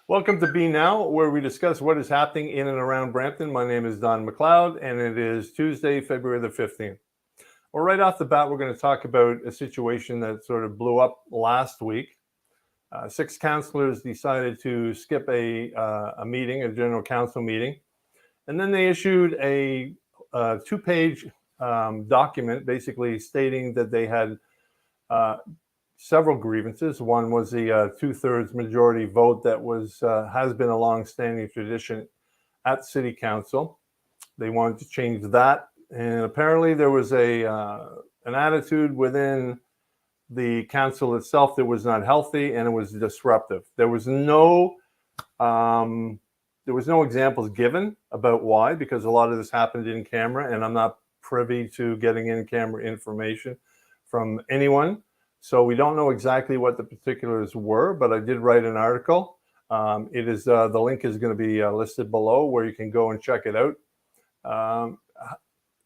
Welcome to BNOW, where we discuss what is happening in and around Brampton. My name is Don McLeod, and it is Tuesday, February the 15th. Well, right off the bat, we're going to talk about a situation that sort of blew up last week. 6 councillors decided to skip a meeting, a general council meeting, and then they issued a 2-page document basically stating that they had several grievances. One was the 2/3 majority vote that has been a long-standing tradition at City Council. They wanted to change that, and apparently there was an attitude within the council itself that was not healthy, and it was disruptive. There was no examples given about why, because a lot of this happened in camera, and I'm not privy to getting in-camera information from anyone. So we don't know exactly what the particulars were, but I did write an article. The link is going to be listed below, where you can go and check it out.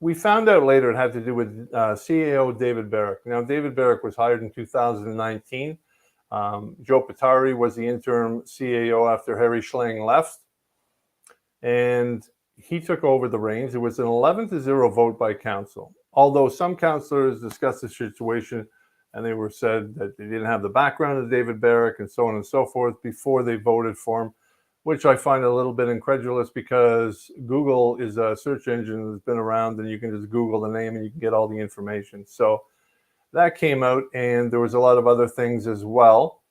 We found out later it had to do with CAO David Barrick. Now, David Barrick was hired in 2019. Joe Pittari was the interim CAO after Harry Schlang left, and he took over the reins. It was an 11-0 vote by council, although some councillors discussed the situation and they were said that they didn't have the background of David Barrick and so on and so forth before they voted for him, which I find a little bit incredulous, because Google is a search engine that's been around, and you can just Google the name and you can get all the information. So that came out, and there was a lot of other things as well.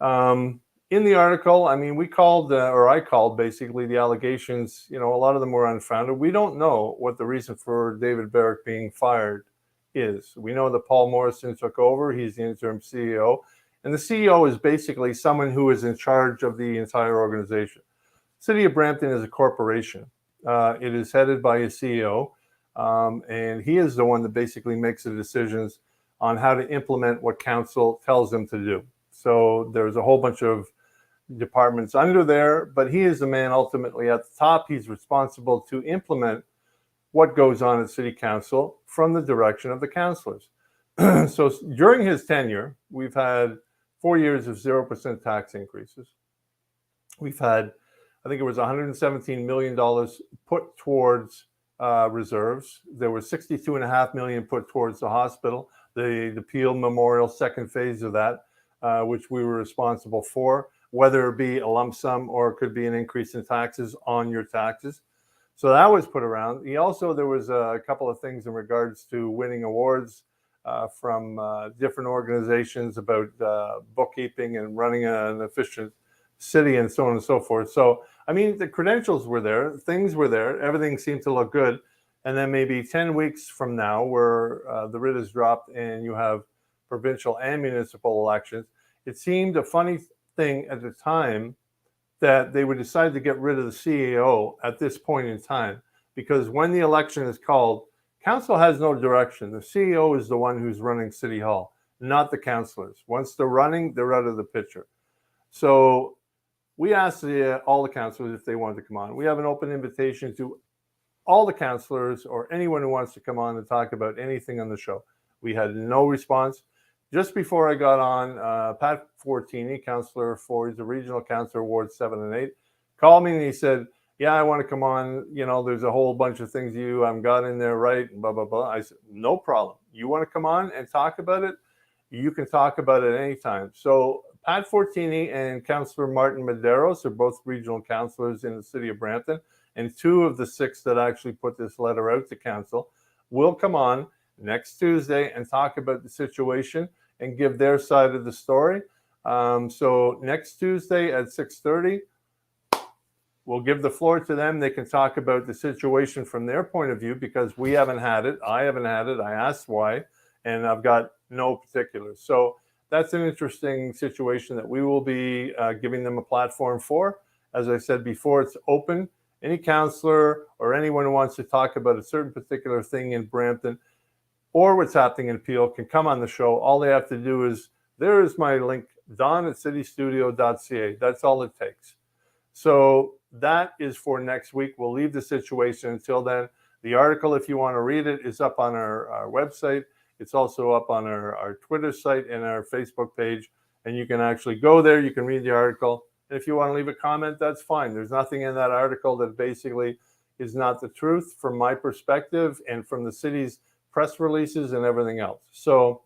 In the article, I mean, I called basically the allegations, a lot of them were unfounded. We don't know what the reason for David Barrick being fired is. We know that Paul Morrison took over. He's the interim CEO. And the CEO is basically someone who is in charge of the entire organization. City of Brampton is a corporation. It is headed by a CEO, and he is the one that basically makes the decisions on how to implement what council tells them to do. So there's a whole bunch of departments under there, but he is the man ultimately at the top. He's responsible to implement what goes on at City Council from the direction of the councillors. So during his tenure, we've had 4 years of 0% tax increases. We've had, I think it was $117 million put towards reserves. There was $62.5 million put towards the hospital, the Peel Memorial second phase of that, which we were responsible for, whether it be a lump sum or it could be an increase in taxes on your taxes. So that was put around. There was a couple of things in regards to winning awards from different organizations about bookkeeping and running an efficient city and so on and so forth. So, I mean, the credentials were there, things were there, everything seemed to look good. And then maybe 10 weeks from now, where the writ is dropped and you have provincial and municipal elections, it seemed a funny thing at the time that they would decide to get rid of the CEO at this point in time, because when the election is called, council has no direction. The CEO is the one who's running City Hall, not the councillors. Once they're running, they're out of the picture. So we asked all the councillors if they wanted to come on. We have an open invitation to all the councillors or anyone who wants to come on and talk about anything on the show. We had no response. Just before I got on, Pat Fortini, councillor for, he's a regional councillor, Ward 7 and 8, called me and he said, yeah, I want to come on. There's a whole bunch of things you haven't got in there, right? And blah, blah, blah. I said, no problem. You want to come on and talk about it? You can talk about it anytime. So Pat Fortini and Councillor Martin Medeiros are both regional councillors in the city of Brampton, and 2 of the 6 that actually put this letter out to council will come on next Tuesday and talk about the situation and give their side of the story. So next Tuesday at 6:30, we'll give the floor to them. They can talk about the situation from their point of view, because we haven't had it. I haven't had it. I asked why, and I've got no particulars. So that's an interesting situation that we will be giving them a platform for. As I said before, it's open. Any councillor or anyone who wants to talk about a certain particular thing in Brampton or what's happening in Peel can come on the show. All they have to do is, there is my link, Don@citystudio.ca. That's all it takes. So that is for next week. We'll leave the situation until then. The article, if you want to read it, is up on our website. It's also up on our Twitter site and our Facebook page, and you can actually go there. You can read the article. And if you want to leave a comment, that's fine. There's nothing in that article that basically is not the truth from my perspective and from the city's press releases and everything else. So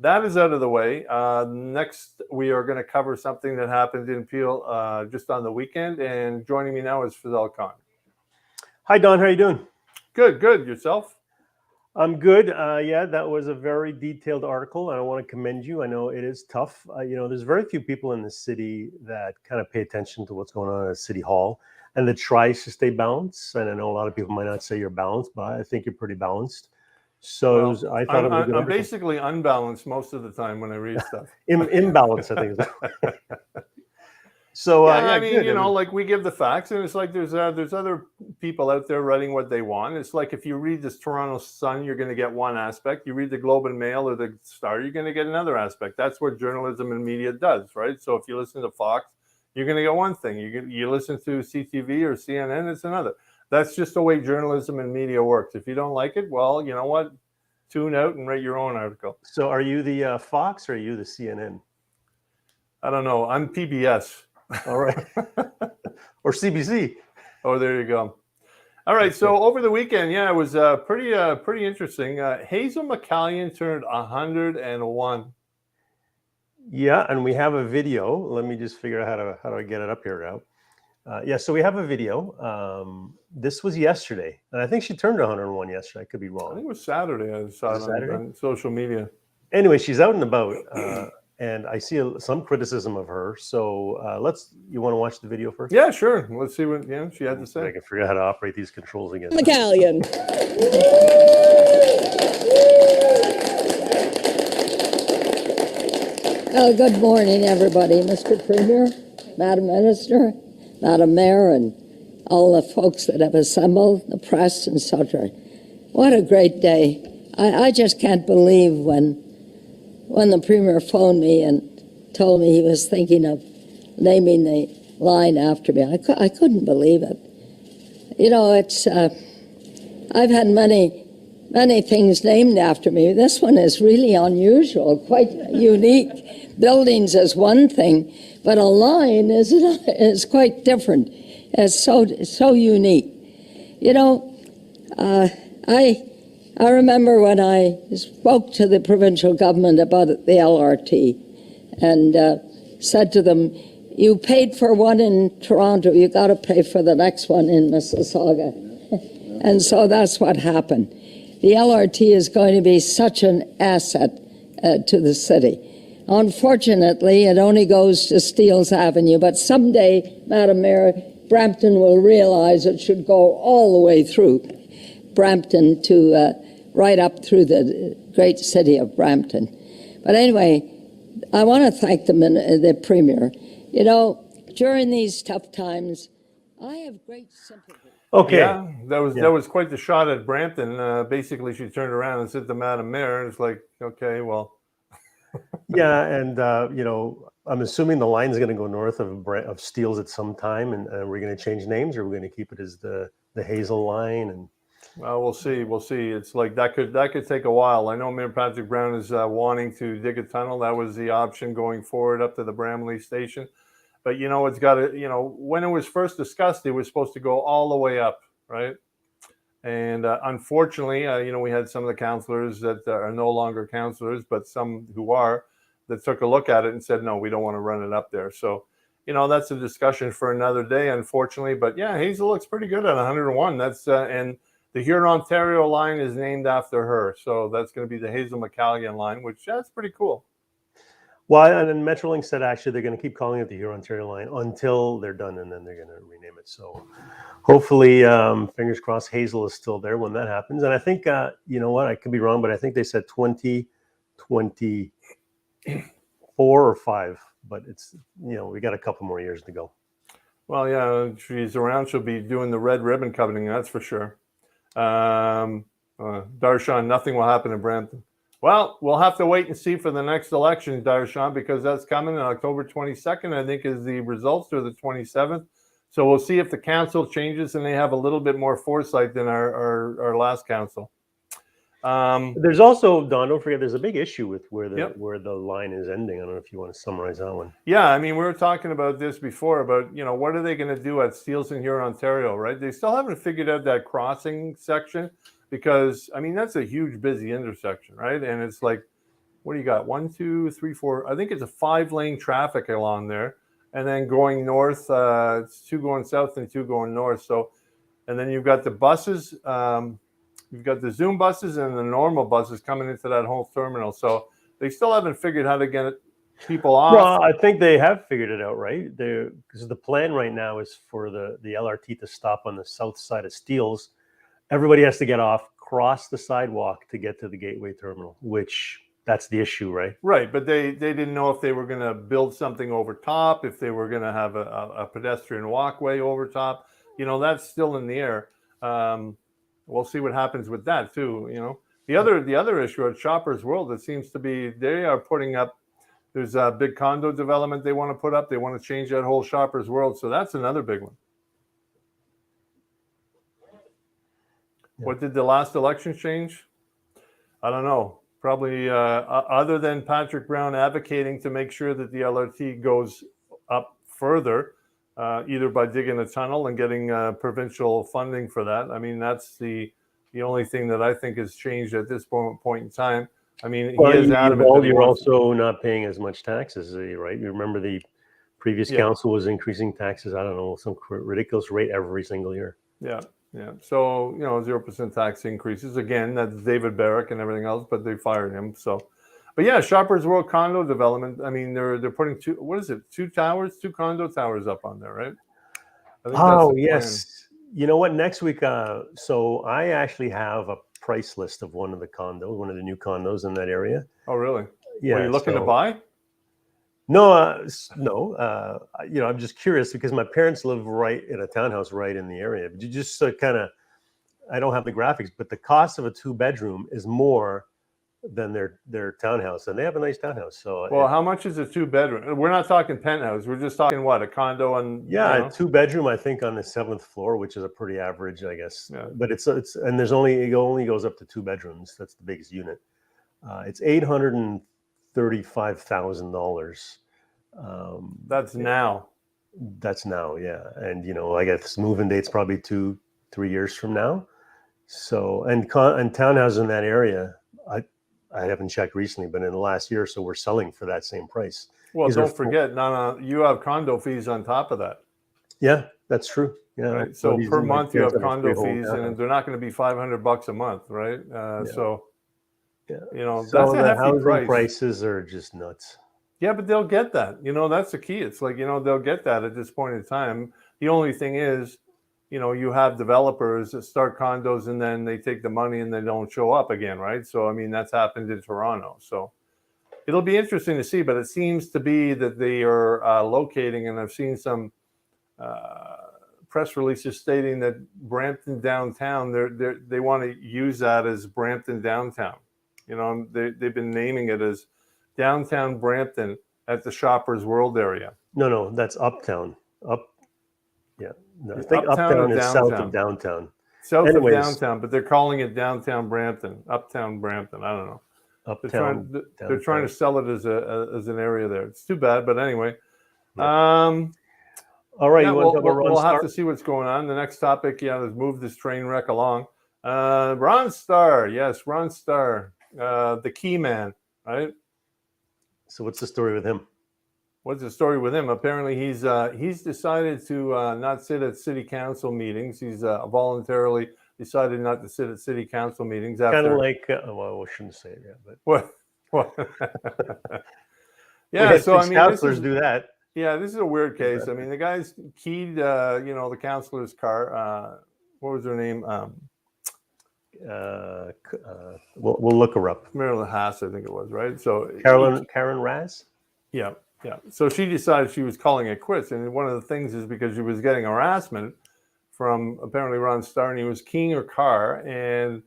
that is out of the way. Next, we are going to cover something that happened in Peel just on the weekend. And joining me now is Fidel Khan. Hi, Don. How are you doing? Good, good. Yourself? I'm good. Yeah, that was a very detailed article, and I want to commend you. I know it is tough. There's very few people in the city that kind of pay attention to what's going on at City Hall and that tries to stay balanced. And I know a lot of people might not say you're balanced, but I think you're pretty balanced. So Well, I thought it was a good I'm article. basically unbalanced most of the time when I read stuff. Imbalance, I think. So yeah, I mean, good. like we give the facts, and it's like there's other people out there writing what they want. It's like if you read this Toronto Sun, you're going to get one aspect. You read the Globe and Mail or the Star, you're going to get another aspect. That's what journalism and media does, right? So if you listen to Fox, you're going to get one thing. You listen to CTV or CNN, it's another. That's just the way journalism and media works. If you don't like it, well, you know what? Tune out and write your own article. So are you the Fox or are you the CNN? I don't know. I'm PBS. All right. Or CBC. Oh, there you go. All right. So over the weekend, yeah, it was pretty interesting. Hazel McCallion turned 101. Yeah, and we have a video. Let me just figure out how do I get it up here now. Yeah, so we have a video. This was yesterday, and I think she turned 101 yesterday. I could be wrong. I think it was Saturday. I saw it on social media. Anyway, she's out and about, and I see some criticism of her. So you want to watch the video first? Yeah, sure. Let's see what she had to say. I can figure out how to operate these controls again. McCallion. Well, good morning, everybody. Mr. Premier, Madam Minister, Madam Mayor, and all the folks that have assembled, the press and such. What a great day. I just can't believe when the Premier phoned me and told me he was thinking of naming the line after me. I couldn't believe it. You know, I've had many things named after me. This one is really unusual, quite unique. Buildings is one thing, but a line is quite different. It's so unique. You know, I remember when I spoke to the provincial government about the LRT and said to them, you paid for one in Toronto, you got to pay for the next one in Mississauga. And so that's what happened. The LRT is going to be such an asset to the city. Unfortunately, it only goes to Steeles Avenue, but someday, Madam Mayor, Brampton will realize it should go all the way through Brampton to right up through the great city of Brampton. But anyway, I want to thank the Premier. You know, during these tough times, I have great sympathy. Okay. Yeah, that was quite the shot at Brampton. Basically, she turned around and said to Madam Mayor, and it's like, okay, well. Yeah, and I'm assuming the line is going to go north of Steeles at some time, and we're going to change names, or we're going to keep it as the Hazel line. And well, we'll see. We'll see. It's like that could take a while. I know Mayor Patrick Brown is wanting to dig a tunnel. That was the option going forward up to the Bramley station. But, you know, it's got to, when it was first discussed, it was supposed to go all the way up, right? And unfortunately, we had some of the councillors that are no longer councillors, but some who are, that took a look at it and said, no, we don't want to run it up there. So, that's a discussion for another day, unfortunately. But yeah, Hazel looks pretty good at 101. That's and the Huron-Ontario line is named after her. So that's going to be the Hazel McCallion line, which that's pretty cool. Well, and then Metrolink said actually they're going to keep calling it the Huron-Ontario line until they're done, and then they're going to rename it. So hopefully, fingers crossed, Hazel is still there when that happens. And I think, you know what, I could be wrong, but I think they said 2024 or 5. But it's, we got a couple more years to go. Well, yeah, she's around. She'll be doing the red ribbon cutting, that's for sure. Darshan, nothing will happen in Brampton. Well, we'll have to wait and see for the next election, Darshan, because that's coming on October 22nd, I think, is the results, or the 27th. So we'll see if the council changes and they have a little bit more foresight than our last council. There's also, Don, don't forget, there's a big issue with where the Yep. where the line is ending. I don't know if you want to summarize that one. Yeah, I mean, we were talking about this before about, what are they going to do at Steelson here in Ontario, right? They still haven't figured out that crossing section because, I mean, that's a huge busy intersection, right? And it's like, what do you got? 1, 2, 3, 4. I think it's a 5-lane traffic along there. And then going north, it's 2 going south and 2 going north. So, and then you've got the buses, you've got the Zoom buses and the normal buses coming into that whole terminal. So they still haven't figured how to get people off. Well, I think they have figured it out, right? Because the plan right now is for the LRT to stop on the south side of Steeles. Everybody has to get off, cross the sidewalk to get to the Gateway Terminal, which that's the issue, right? Right, but they didn't know if they were going to build something over top, if they were going to have a pedestrian walkway over top. That's still in the air. We'll see what happens with that too. The other issue at Shoppers World, it seems to be they are putting up. There's a big condo development they want to put up. They want to change that whole Shoppers World, so that's another big one. Yeah. What did the last election change? I don't know. Probably other than Patrick Brown advocating to make sure that the LRT goes up further, either by digging a tunnel and getting provincial funding for that. I mean, that's the only thing that I think has changed at this point in time. I mean, he is adamant that you're also not paying as much taxes, right? You remember the previous council was increasing taxes, I don't know, some ridiculous rate every single year. Yeah. So, 0% tax increases. Again, that's David Barrick and everything else, but they fired him. So, but yeah, Shoppers World condo development. I mean, they're putting 2 condo towers up on there, right? I think that's yes. You know what? Next week, so I actually have a price list of one of the new condos in that area. Oh, really? Yeah. Are you looking to buy? No, no. I'm just curious because my parents live right in a townhouse right in the area. But you just kind of, I don't have the graphics, but the cost of a 2-bedroom is more than their townhouse, and they have a nice townhouse. So, well, how much is a 2-bedroom? We're not talking penthouse. We're just talking what, a condo and a 2-bedroom, I think, on the 7th floor, which is a pretty average, I guess. Yeah. But it's and it only goes up to 2 bedrooms. That's the biggest unit. It's $835,000. That's now. That's now, yeah. And I guess moving date's probably 2-3 years from now. So and townhouses in that area, I haven't checked recently, but in the last year or so, we're selling for that same price. Well, don't forget, you have condo fees on top of that. Yeah, that's true. Yeah. Right? So per month you have condo fees, and they're not going to be $500 a month, right? So, that's a hefty price. Prices are just nuts. Yeah, but they'll get that. That's the key. It's like, they'll get that at this point in time. The only thing is, you have developers that start condos and then they take the money and they don't show up again, right? So, I mean, that's happened in Toronto. So it'll be interesting to see, but it seems to be that they are locating, and I've seen some press releases stating that Brampton downtown, they want to use that as Brampton downtown. They've been naming it as downtown Brampton at the Shoppers World area. No, that's uptown. No, I think uptown is south of downtown. South of downtown, but they're calling it downtown Brampton, uptown Brampton. I don't know. Uptown. They're trying to sell it as an area there. It's too bad, but anyway. Yeah. All right, we'll have to see what's going on. The next topic, let's move this train wreck along. Ron Starr, yes, Ron Starr, the key man, right? So what's the story with him? What's the story with him? Apparently, he's decided to not sit at city council meetings. He's voluntarily decided not to sit at city council meetings. After... Kind of like, well, we shouldn't say it yet, but what? Yeah, so I mean, councilors do that. Yeah, this is a weird case. I mean, the guy's keyed, the councilor's car. What was her name? We'll look her up. Marilyn Haas, I think it was, right? So Karen Raz. Yeah. So she decided she was calling it quits, and one of the things is because she was getting harassment from apparently Ron Starr, and he was keying her car, and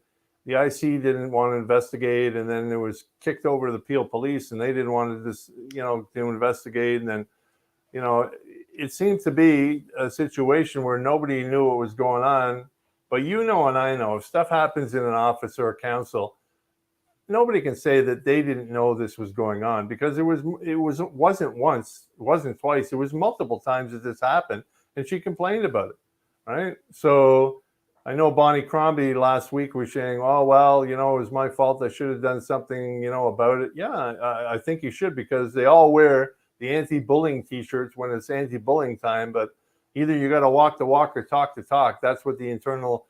the IC didn't want to investigate, and then it was kicked over to the Peel Police, and they didn't want to to investigate, and then it seemed to be a situation where nobody knew what was going on. But and I know, if stuff happens in an office or a council, nobody can say that they didn't know this was going on, because wasn't once, it wasn't twice, it was multiple times that this happened, and she complained about it, right? So I know Bonnie Crombie last week was saying, oh, well, it was my fault, I should have done something, about it. Yeah, I think you should, because they all wear the anti-bullying t-shirts when it's anti-bullying time, but either you got to walk the walk or talk the talk. That's what the internal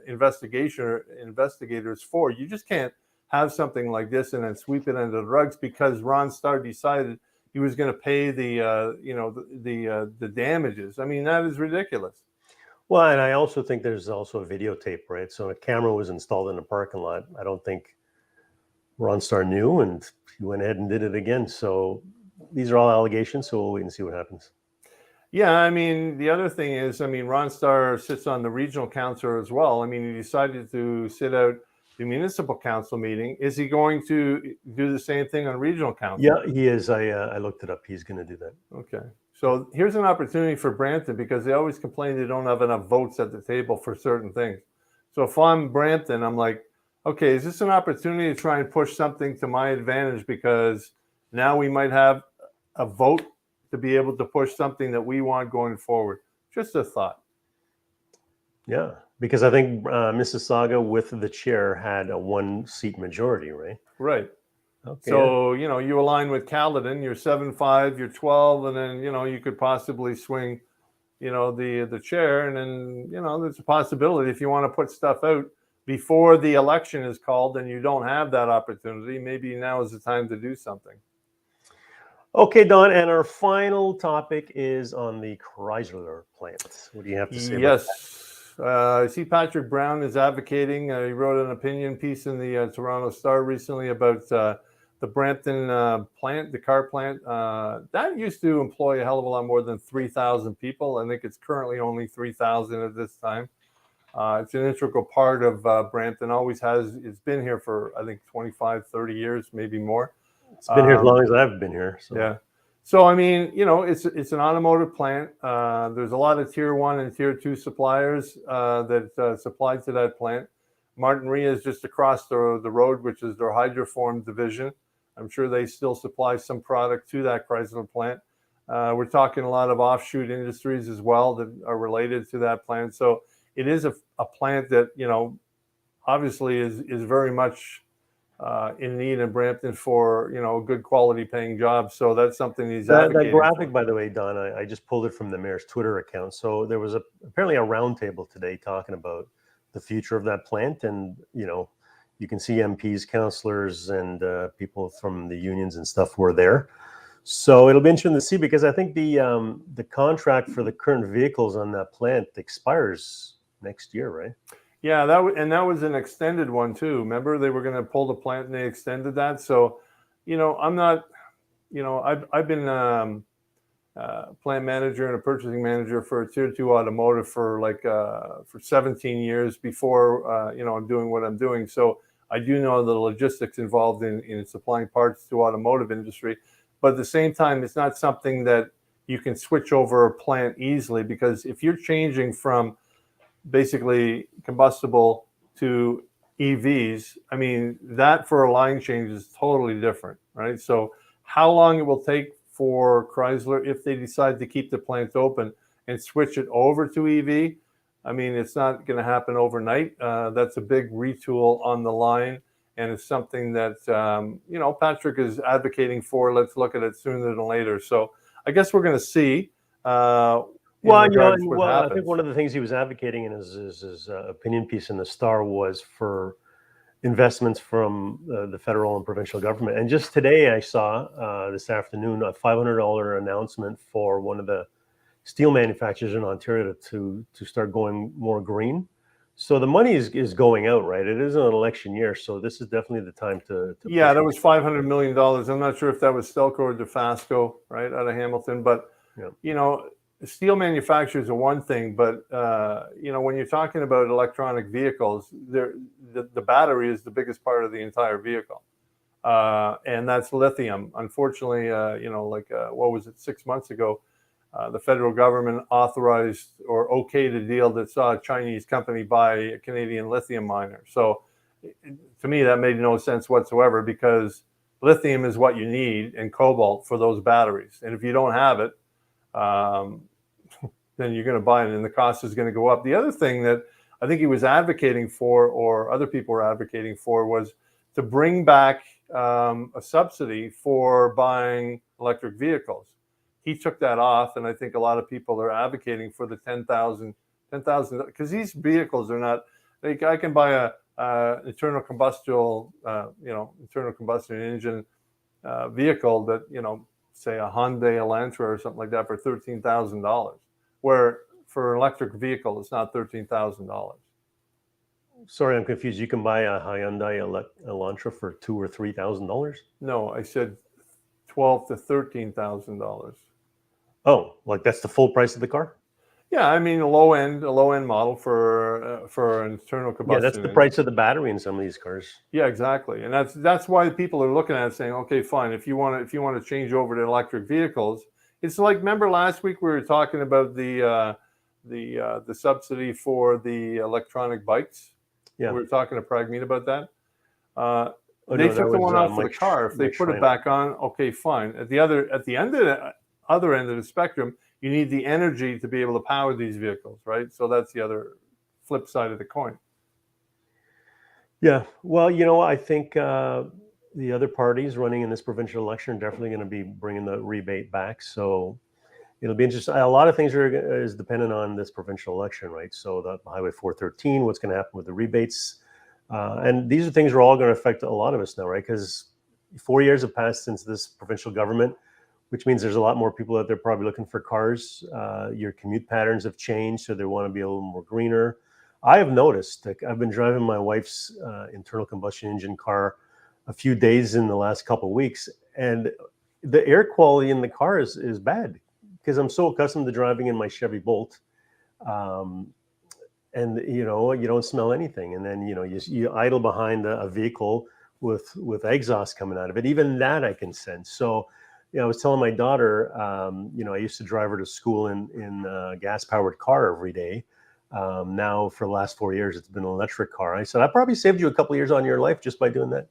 investigators for. You just can't have something like this and then sweep it under the rugs because Ron Starr decided he was going to pay the damages. I mean, that is ridiculous. Well, and I also think there's also a videotape, right? So a camera was installed in the parking lot. I don't think Ron Starr knew, and he went ahead and did it again. So these are all allegations, so we'll wait and see what happens. Yeah, I mean, the other thing is, I mean, Ron Starr sits on the regional council as well. I mean, he decided to sit out the municipal council meeting. Is he going to do the same thing on regional council? Yeah, he is. I looked it up. He's going to do that. Okay. So here's an opportunity for Brampton, because they always complain they don't have enough votes at the table for certain things. So if I'm Brampton, I'm like, okay, is this an opportunity to try and push something to my advantage, because now we might have a vote to be able to push something that we want going forward? Just a thought. Yeah, because I think Mississauga with the chair had a 1-seat majority, right? Right. Okay. So, you align with Caledon, you're 7-5, you're 12, and then, you could possibly swing, the chair. And then, there's a possibility if you want to put stuff out before the election is called and you don't have that opportunity, maybe now is the time to do something. Okay, Don, and our final topic is on the Chrysler plant. What do you have to say about that? Yes. I see Patrick Brown is advocating. He wrote an opinion piece in the Toronto Star recently about the Brampton plant, the car plant. That used to employ a hell of a lot more than 3,000 people. I think it's currently only 3,000 at this time. It's an integral part of Brampton, always has. It's been here for, I think, 25, 30 years, maybe more. It's been here as long as I've been here. So. Yeah. So, I mean, it's an automotive plant. There's a lot of tier 1 and tier 2 suppliers that supply to that plant. Martin Rhea is just across the road, which is their hydroform division. I'm sure they still supply some product to that Chrysler plant. We're talking a lot of offshoot industries as well that are related to that plant. So it is a plant that, obviously is very much in need in Brampton for, good quality paying jobs. So that's something he's advocating that graphic, for. by the way, Don, I just pulled it from the mayor's Twitter account. So there was apparently a roundtable today talking about the future of that plant. And, you can see MPs, councillors, and people from the unions and stuff were there. So it'll be interesting to see, because I think the contract for the current vehicles on that plant expires next year, right? Yeah, that was an extended one too. Remember, they were going to pull the plant and they extended that. So, I'm not, I've been plant manager and a purchasing manager for a tier 2 automotive for for 17 years before, I'm doing what I'm doing. So I do know the logistics involved in supplying parts to automotive industry. But at the same time, it's not something that you can switch over a plant easily, because if you're changing from basically combustible to EVs, I mean, that for a line change is totally different, right? So how long it will take for Chrysler, if they decide to keep the plant open and switch it over to EV, I mean, it's not going to happen overnight. That's a big retool on the line. And it's something that, Patrick is advocating for. Let's look at it sooner than later. So I guess we're going to see. Well, I think one of the things he was advocating in his opinion piece in the Star was for investments from the federal and provincial government. And just today I saw this afternoon a $500 announcement for one of the steel manufacturers in Ontario to start going more green. So the money is going out, right? It is an election year, so this is definitely the time to yeah, that was $500 million. I'm not sure if that was Stelco or DeFasco, right, out of Hamilton. But, steel manufacturers are one thing, but, when you're talking about electronic vehicles, the battery is the biggest part of the entire vehicle. And that's lithium. Unfortunately, what was it, 6 months ago, the federal government authorized or okayed a deal that saw a Chinese company buy a Canadian lithium miner. So to me, that made no sense whatsoever, because lithium is what you need and cobalt for those batteries. And if you don't have it, then you're going to buy it and the cost is going to go up. The other thing that I think he was advocating for, or other people were advocating for, was to bring back a subsidy for buying electric vehicles. He took that off, and I think a lot of people are advocating for the 10,000, because these vehicles are not, like, I can buy a internal combustion engine vehicle that, say a Hyundai Elantra or something like that for $13,000, where for an electric vehicle it's not $13,000. Sorry, I'm confused. You can buy a Hyundai Elantra for $2,000 or $3,000? No, I said $12,000 to $13,000. Oh, like that's the full price of the car? Yeah, I mean a low end model for an internal combustion. Yeah, that's the price of the battery in some of these cars. Yeah, exactly, and that's why people are looking at it saying, okay, fine, if you want to change over to electric vehicles, it's like, remember last week we were talking about the subsidy for the electronic bikes. Yeah, we were talking to Pragmeet about that. They took the one off for the car. If they put it back on, okay, fine. At the other end of the spectrum, you need the energy to be able to power these vehicles, right? So that's the other flip side of the coin. Yeah, well, I think the other parties running in this provincial election are definitely going to be bringing the rebate back. So it'll be interesting. A lot of things is dependent on this provincial election, right? So the Highway 413, what's going to happen with the rebates. And these are things are all going to affect a lot of us now, right? Because 4 years have passed since this provincial government, which means there's a lot more people out there probably looking for cars. Your commute patterns have changed, so they want to be a little more greener. I have noticed, like, I've been driving my wife's internal combustion engine car a few days in the last couple of weeks, and the air quality in the car is bad, because I'm so accustomed to driving in my Chevy Bolt. And you don't smell anything, and then you idle behind a vehicle with exhaust coming out of it. Even that I can sense. So I was telling my daughter, I used to drive her to school in a gas-powered car every day. Now for the last 4 years, it's been an electric car. I said, I probably saved you a couple of years on your life just by doing that.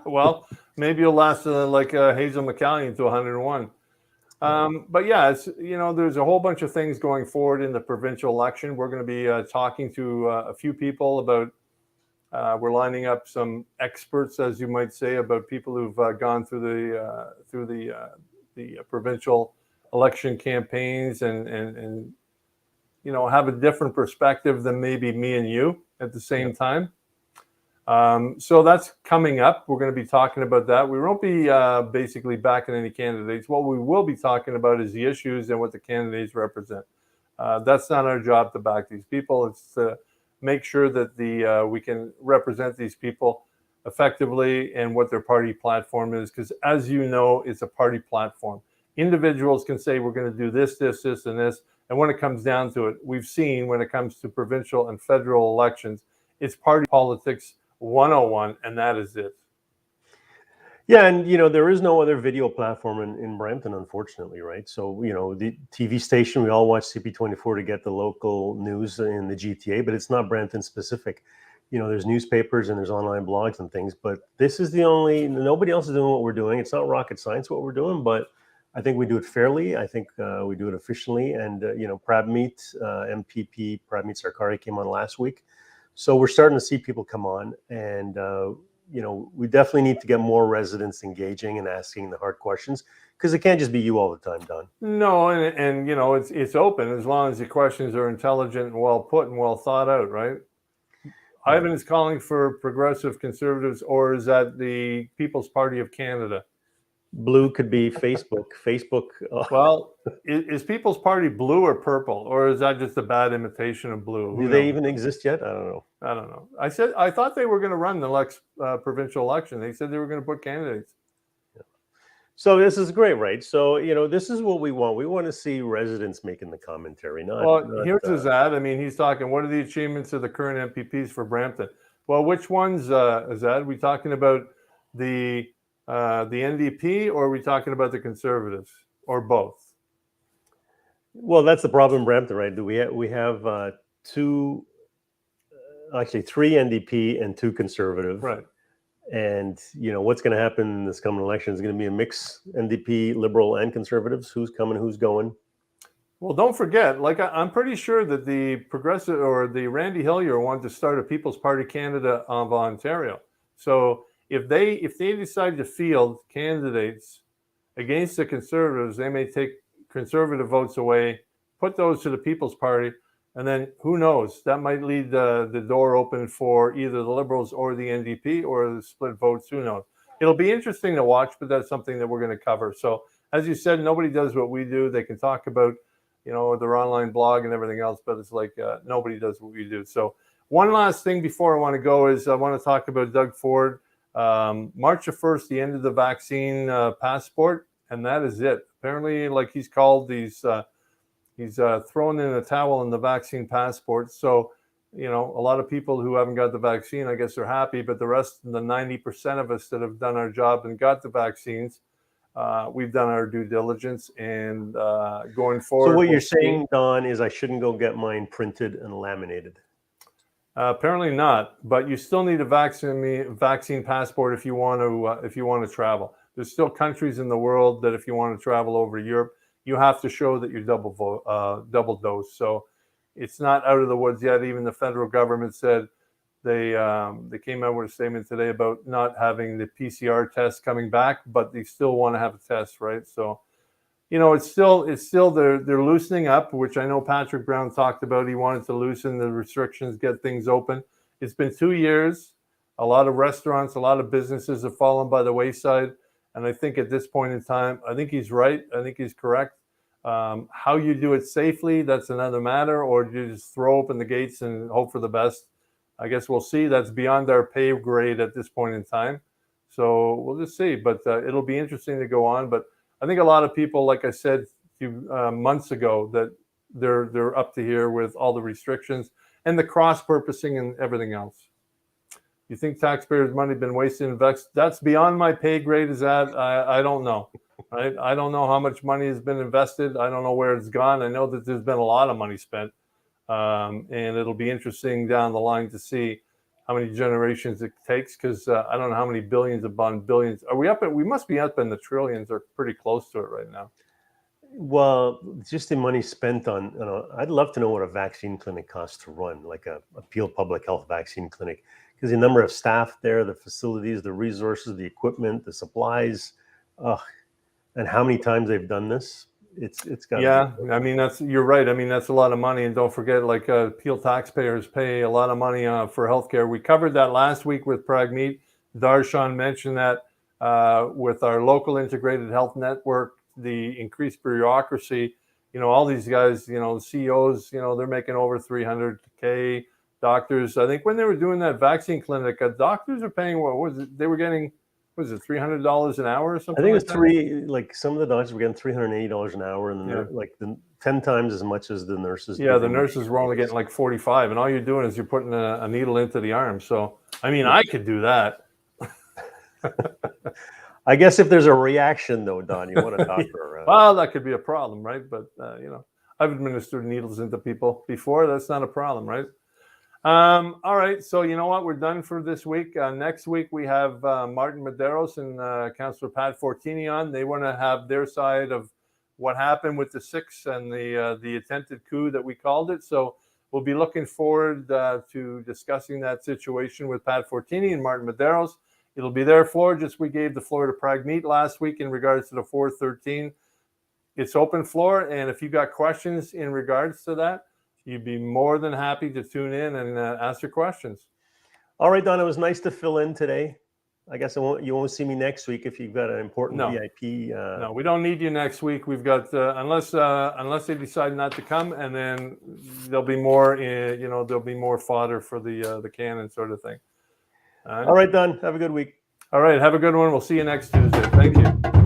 Well, maybe you'll last like Hazel McCallion to 101. But yeah, it's, there's a whole bunch of things going forward in the provincial election. We're going to be talking to a few people about, we're lining up some experts, as you might say, about people who've gone through the provincial election campaigns and have a different perspective than maybe me and you at the same time. So that's coming up. We're going to be talking about that. We won't be basically backing any candidates. What we will be talking about is the issues and what the candidates represent. That's not our job to back these people. It's to make sure that we can represent these people effectively and what their party platform is. Because as you know, it's a party platform. Individuals can say we're going to do this, this, this, and this. And when it comes down to it, we've seen when it comes to provincial and federal elections, it's party politics 101, and that is it. Yeah, and there is no other video platform in Brampton, unfortunately, right? So the TV station, we all watch CP24 to get the local news in the GTA, but it's not Brampton specific. There's newspapers and there's online blogs and things, but this is nobody else is doing what we're doing. It's not rocket science what we're doing, but I think we do it fairly. I think we do it efficiently. And Pragmeet, MPP Pragmeet Sarkari came on last week. So we're starting to see people come on, and we definitely need to get more residents engaging and asking the hard questions, because it can't just be you all the time, Don. No, and it's open as long as the questions are intelligent and well put and well thought out, right? Yeah. Ivan is calling for progressive conservatives, or is that the People's Party of Canada? Blue could be Facebook. Facebook. Well, is People's Party blue or purple, or is that just a bad imitation of blue? Do they even exist yet? I don't know. I thought they were going to run the next provincial election. They said they were going to put candidates. Yeah. So this is great, right? So this is what we want. We want to see residents making the commentary. Here's Azad. I mean, he's talking. What are the achievements of the current MPPs for Brampton? Well, which ones, Azad? We talking about the NDP, or are we talking about the Conservatives, or both? Well, that's the problem in Brampton, right? We have two actually 3 NDP and 2 Conservative. Right. And what's going to happen in this coming election is going to be a mix: NDP, Liberal, and Conservatives. Who's coming? Who's going? Well, don't forget, like I'm pretty sure that the Progressive or the Randy Hillier wanted to start a People's Party Canada of Ontario. So if they decide to field candidates against the Conservatives, they may take Conservative votes away, put those to the People's Party, and then who knows? That might leave the door open for either the Liberals or the NDP or the split votes. Who knows? It'll be interesting to watch, but that's something that we're going to cover. So as you said, nobody does what we do. They can talk about their online blog and everything else, but it's like nobody does what we do. So one last thing before I want to go is I want to talk about Doug Ford. March the 1st, the end of the vaccine passport, and that is it. Apparently, like he's called these, he's thrown in a towel in the vaccine passport. So, a lot of people who haven't got the vaccine, I guess they're happy, but the rest, the 90% of us that have done our job and got the vaccines, we've done our due diligence and going forward. So what you're saying, Don, is I shouldn't go get mine printed and laminated. Apparently not, but you still need a vaccine passport if you want to travel. There's still countries in the world that if you want to travel over to Europe, you have to show that you're double dose. So it's not out of the woods yet. Even the federal government said they came out with a statement today about not having the PCR test coming back, but they still want to have a test, right? So, it's still they're loosening up, which I know Patrick Brown talked about. He wanted to loosen the restrictions, get things open. It's been 2 years. A lot of restaurants, a lot of businesses have fallen by the wayside. And I think at this point in time, I think he's right. I think he's correct. How you do it safely, that's another matter, or do you just throw open the gates and hope for the best? I guess we'll see. That's beyond our pay grade at this point in time. So we'll just see. But it'll be interesting to go on. But I think a lot of people, like I said a few months ago, that they're up to here with all the restrictions and the cross-purposing and everything else. You think taxpayers' money been wasted in vaccines? That's beyond my pay grade. Is that? I don't know. Right? I don't know how much money has been invested. I don't know where it's gone. I know that there's been a lot of money spent. And it'll be interesting down the line to see how many generations it takes, because I don't know how many billions upon billions. Are we up at? We must be up in the trillions, or pretty close to it right now. Well, just the money spent on, I'd love to know what a vaccine clinic costs to run, like a Peel Public Health vaccine clinic, because the number of staff there, the facilities, the resources, the equipment, the supplies, and how many times they've done this. It's got. Yeah, I mean, you're right. I mean, that's a lot of money, and don't forget, like Peel taxpayers pay a lot of money for healthcare. We covered that last week with Pragmeet. Darshan mentioned that with our local integrated health network, the increased bureaucracy. All these guys, the CEOs, they're making over $300K. Doctors, I think when they were doing that vaccine clinic, doctors are paying what was it? They were getting. Was it $300 an hour or something? I think it was some of the doctors were getting $380 an hour, and then 10 times as much as the nurses. Yeah, the nurses were only getting like 45, and all you're doing is you're putting a needle into the arm. So, I mean, I could do that. I guess if there's a reaction, though, Don, you want a doctor around. Well, that could be a problem, right? But I've administered needles into people before. That's not a problem, right? All right, so you know what? We're done for this week. Next week, we have Martin Medeiros and Councillor Pat Fortini on. They want to have their side of what happened with the 6 and the attempted coup that we called it. So we'll be looking forward to discussing that situation with Pat Fortini and Martin Medeiros. It'll be their floor, just we gave the floor to Pragmeet last week in regards to the 413. It's open floor, and if you got questions in regards to that, you'd be more than happy to tune in and ask your questions. All right, Don, it was nice to fill in today. I guess you won't see me next week if you've got an important VIP. No, we don't need you next week. We've got unless they decide not to come, and then there'll be more. There'll be more fodder for the cannon sort of thing. All right, Don. Have a good week. All right, have a good one. We'll see you next Tuesday. Thank you.